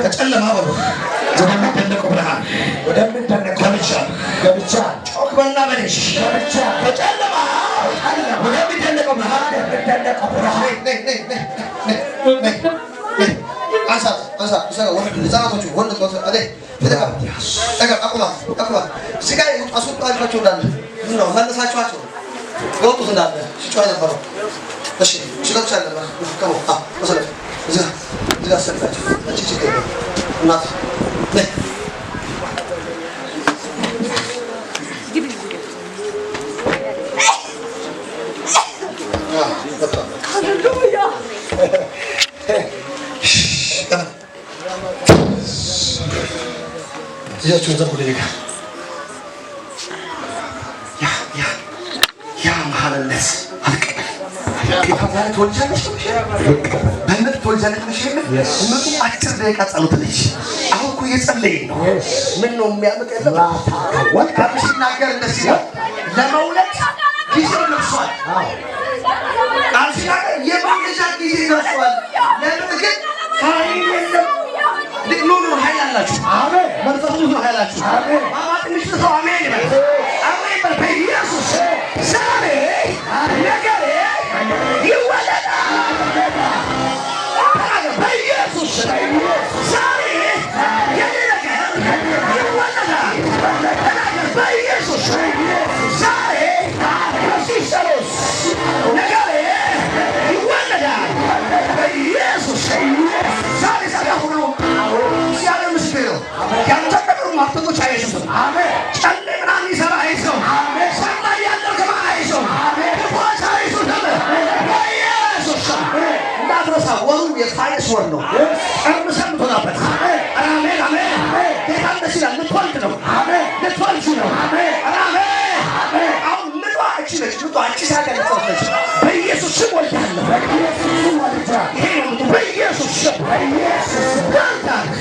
ከጨለማ ወደሚደነቀው ብርሃን ገብቻ ጮክበና በለሽ ከጨለማ ወደሚደነቀው ብርሃን እጃችሁን ዘርጉ። ያ መሐለነት አልቀበል ጌታ ዛሬ ትወልጃለሽ፣ በእምነት ትወልጃለሽ። እምነቱ አጭር ደቂቃ ጸሎት ነች። አሁን እኮ እየጸለይን ነው። ምን ነው የሚያምቅ የለም። ወጣት ሲናገር እንደዚህ ነው። ለመውለድ ጊዜው ደርሷል። ቃል ሲናገር የመውለጃ ጊዜ ደርሷል። ለምን ግን ኃይል የለም። ኖ ኃይል አላችሁ። አሜን። መንፈስ ነው ኃይላችሁ። አሜን። አማት ምሽት አሜን ይበል። አሜን በል። በኢየሱስ ዛሬ ነገሬ ይወለዳል። በኢየሱስ ዛሬ የኔ ነገር ይወለዳል። በኢየሱስ ዛሬ በሲሰሮስ ነገሬ ይወለዳል። በኢየሱስ ዛሬ ሰጋሁን ነው ሲያለ ምስክር ያልተቀበሩ ማጥቶች አይሰጡም። አሜን። ጨሌ ምናምን ይሰራ አይሰው። አሜን። ሰማይ ያለው ከማ አይሰው። አሜን። ፎሳ አይሰው ደም በኢየሱስ እንዳትረሳ። ወሩ የፋይስ ወር ነው። ቀርምሰም ተናበት። አሜን አሜን። ጌታ ደስ ይላል። ልትወልድ ነው። አሜን። ልትወልድ ነው። አሜን አሜን። አሁን ምጧ እቺ ነች። ምጧ እቺ ሳቀኝ ተፈለች። በኢየሱስ ስም ወልዳለሁ። በኢየሱስ ስም ወልዳለሁ። ይሄ ነው በኢየሱስ ስም። በኢየሱስ ስም ወልዳለሁ።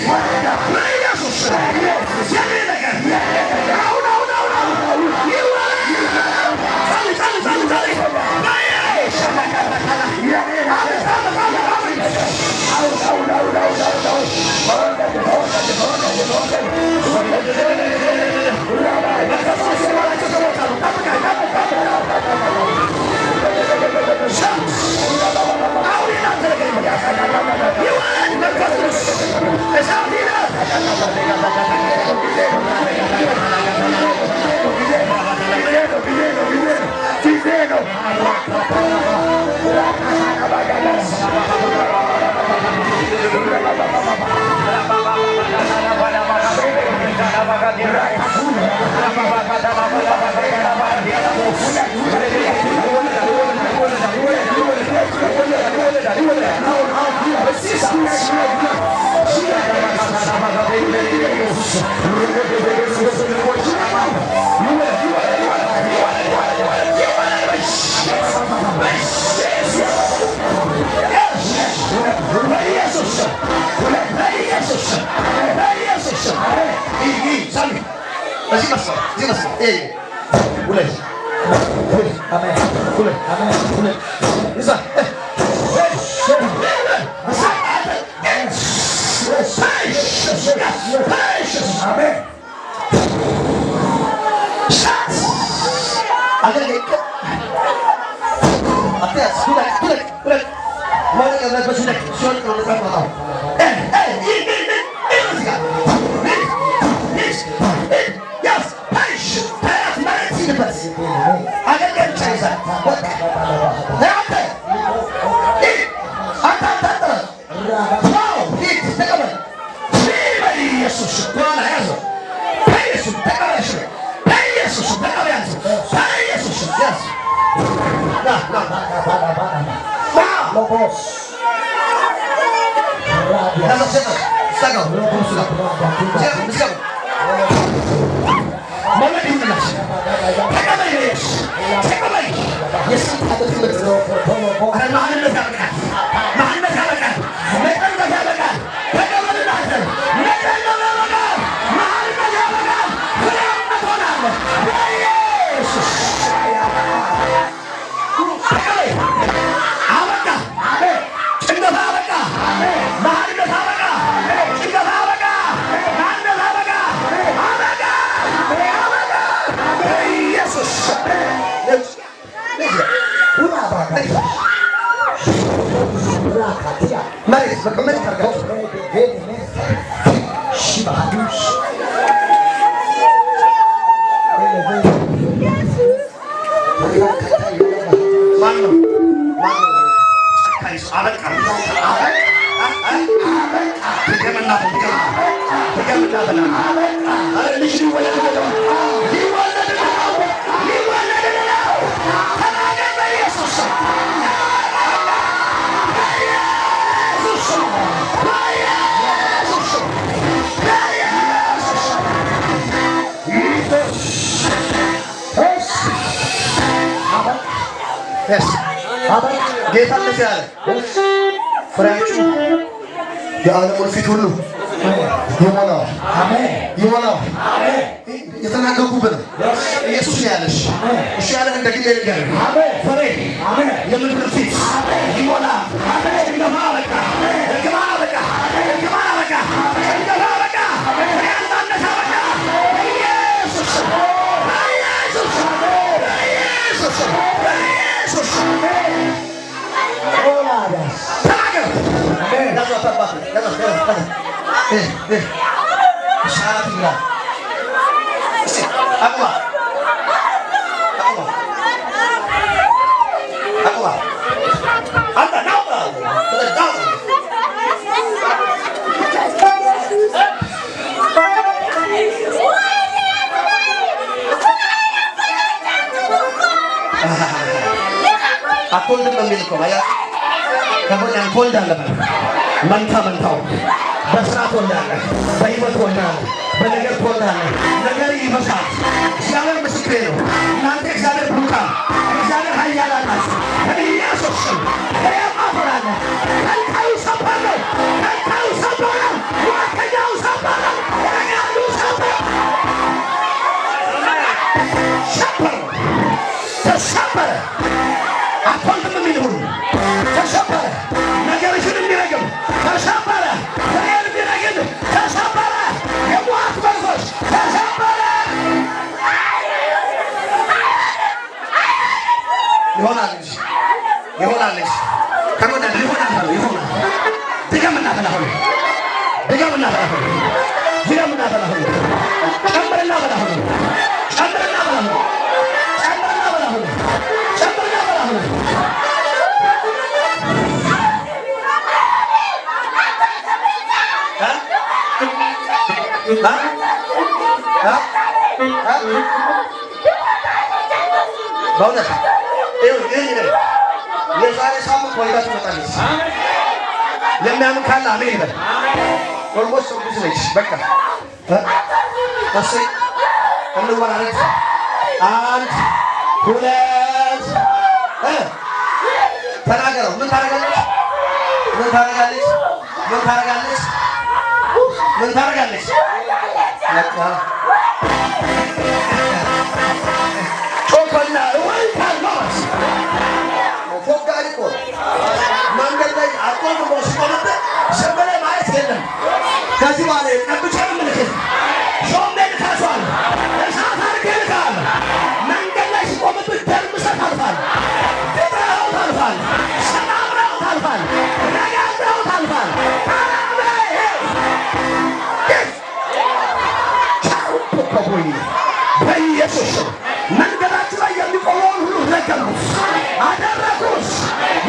በኢየሱስ ስም የኔ ነገር አሁን Jesus, ጌታ እንደዚህ ያለ ፍሬያችሁ የዓለሙን ፊት ሁሉ ይሞላው። ይሞላው። የተናገርኩበት ኢየሱስ ያለሽ እሱ ያለ እንደግል ይልጋል። ፍሬ የምድር ፊት ይሞላ። እንደማ በቃ እንደማ በቃ እንደማ በቃ እንደማ በቃ ያንተነሳ በቃ ኢየሱስ ኢየሱስ ኢየሱስ ኢየሱስ ተናገር። ለዛ ተባለ ለዛ ሰዓት ይላል። አቁማ አቁማ አቁማ አንተ ናውጣ ተዳው አትወልድም የሚል እኮ አያ ከቦኛን ትወልዳለህ። መንታ መንታው በስራ ትወልዳለህ፣ በህይወት ትወልዳለህ፣ በነገር ትወልዳለህ። ነገር ይመሳል። እግዚአብሔር ምስክሬ ነው። እናንተ እግዚአብሔር ብሩካን እግዚአብሔር ኃያላን ናችሁ። በኢየሱስ ስም ያማፍራለህ። ከልካዩ ሰበር ነው። ከልካዩ ሰበር ነው። ዋከኛው ሰበር ነው። ያሉ ሰበር ሰበር ተሰበረ። አትወልድም የሚል ሁሉ ተሰበረ። ነገርሽን የሚረግም ተሰበረ። ፍሬን የሚረግም ተሰበረ። የሟት መንፈስ ተሰበረ። ይሆናል እንጂ ይሆናል እንጂ ከጎዳን ይሆናል ነው ይሆናል። ድገምና በላሁ ድገምና በላሁ ድገምና በላሁ ጨምርና በላሁ ጨምርና በላሁ ጨምርና በላሁ ጨምርና በላሁ በእውነት የዛሬ ሳምንት ወልዳ ትመጣለች። የሚያምን ካለ አሜን ይበል። ኦልሞስት እርጉዝ ነች። በቃ እሰይ እንወራረድ። 1 2 ተናገረው። ምን ታደርጋለች? ምን ታደርጋለች? ምን ታደርጋለች? ምን ታደርጋለች? ጮኮና ወልታልማስ ፎጋሪኮ መንገድ ላይ አቆም ሲቆምበት ሰበለ ማየት የለም። ከዚህ በኋላ ቀብቻ ምልክት ሾምቤል ካሷል እሳት አርገልካል። መንገድ ላይ ሲቆምበት ደርምሰህ ታልፋል። ድብረው ታልፋል። ሰናብረው ታልፋል። ረጋግረው ታልፋል። በኢየሱስ መንገዳችሁ ላይ የሚቆመውን ሁሉ ረገምኩት፣ አደረኩት።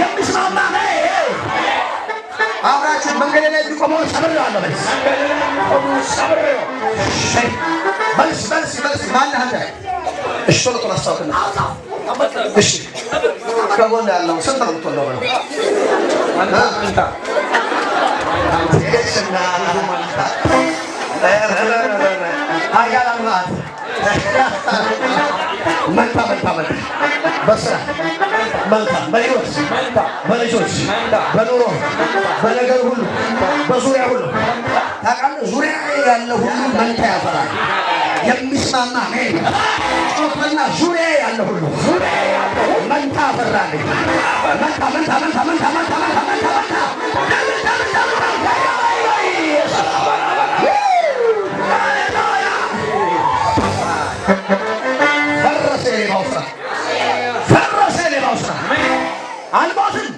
የሚስማማ አብራችሁ መንገድ ላይ የሚቆመውን ሰብሬዋለሁ። መልስ ማነህ አንተ? እሺ ቶሎ ቶሎ አስታውቅና እሺ ከጎን ያለው ስንት ነው የምትወልደው በለው መንታ በስራ መንታ በሕይወት በልጆች በኑሮ በነገር ሁሉ በዙሪያ ሁሉ ታውቃለህ ዙሪያ ያለ ሁሉ መንታ ያፈራል የሚስማማ ጮክና ዙሪያ ያለ ሁሉ መንታ አፈራልኝ መንታ አልሞትም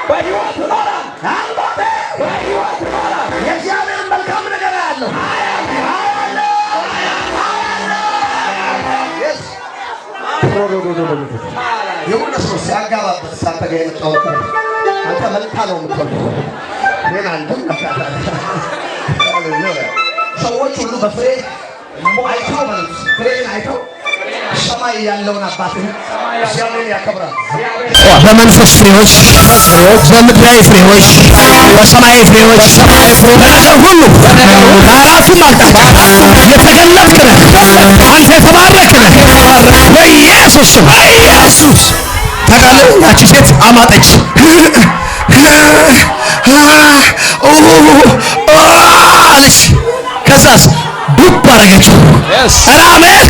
በሕይወት እኖራለሁ አልሞትም በሕይወት እኖራለሁ የእግዚአብሔር መልካም ነገር ያለው የሆነ ሰው ሲያጋባበት ሳተጋ የመጣው አንተ መልካ ነው የምትወልደው ግን አንተም ሰዎች ሁሉ በፍሬ አይተው ማለት ፍሬን አይተው ሰማይ ያለውን አባትህ እግዚአብሔር ያከብራል በመንፈስ ፍሬዎች በምድራዊ ፍሬዎች በሰማያዊ ፍሬዎች በነገር ሁሉ በአራቱም አቅጣጫ የተገለጥክ ነህ አንተ የተባረክ ነህ በኢየሱስ ስም ኢየሱስ ታውቃለህ ያቺ ሴት አማጠች አለች ከዛስ ዱብ አደረገችው አሜን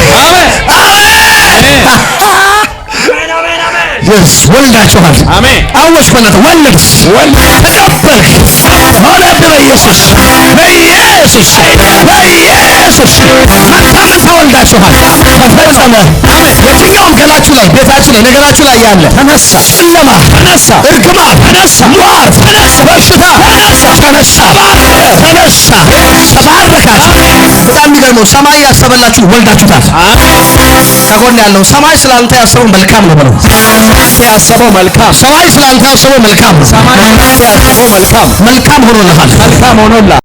yes ወልዳችኋል አሜን አወጅ በእናትህ ወለድክ ተቀበልክ ወለድ በኢየሱስ መንታ ወልዳችኋል ተፈጸመ የትኛውም ገላችሁ ላይ ቤታችሁ ላይ ነገራችሁ ላይ ያለ ተነሳ ጨለማ ተነሳ እርግማን ተነሳ ሟርት ተነሳ በሽታ ተነሳ ተባረካችሁ በጣም የሚገርመው ሰማይ ያሰበላችሁ ወልዳችሁታል ከጎን ያለው ሰማይ ስላንተ ያሰበው መልካም ነው ብለው ያሰበው መልካም ሰማይ ስላንተ ያሰበው መልካም ነው ሰማይ ያሰበው መልካም ሆኖልሃል